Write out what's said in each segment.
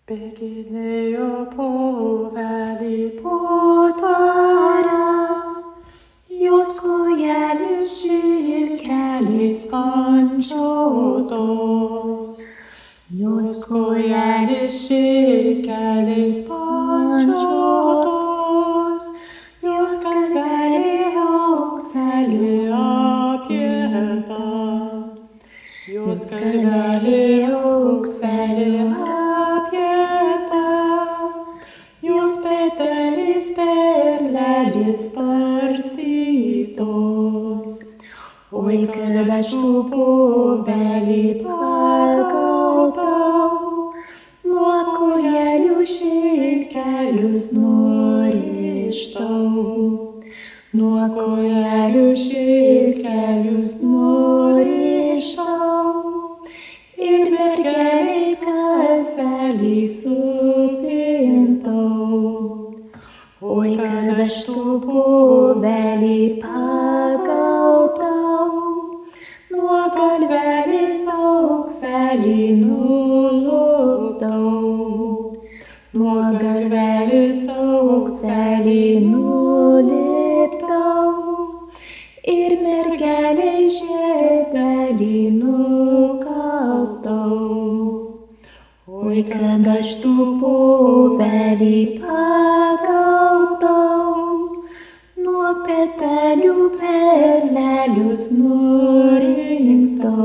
Bėginėjo povelį po tvarą, jos kojelės žirkeliais pančiotos. Jos kojelės žirkeliais pančiotos, jos kalvelė aukselį apieta. Jos kalvelė aukselį apieta, jos petelės perlelės barstytos. Oi, kad aš tų povelį pagaudau, nuo kojelių žirkelius nurištau. Nuo kojelių žirkelius nurištau ir mergelei kaselį supintau. Oi, kad aš tų povelį pagaudau, nuo galvelės aukselį nulupdau. Nuo galvelės aukselį nulipdau ir mergelei žiedelį nukaldau. Oi, kad aš tų povelį pagaudau, nuo petelių perlelius nurinkau.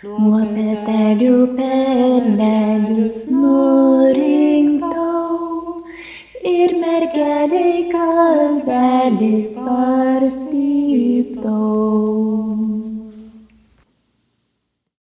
Nuo petelių perlelius nurinkau ir mergelei galvelės barstytau.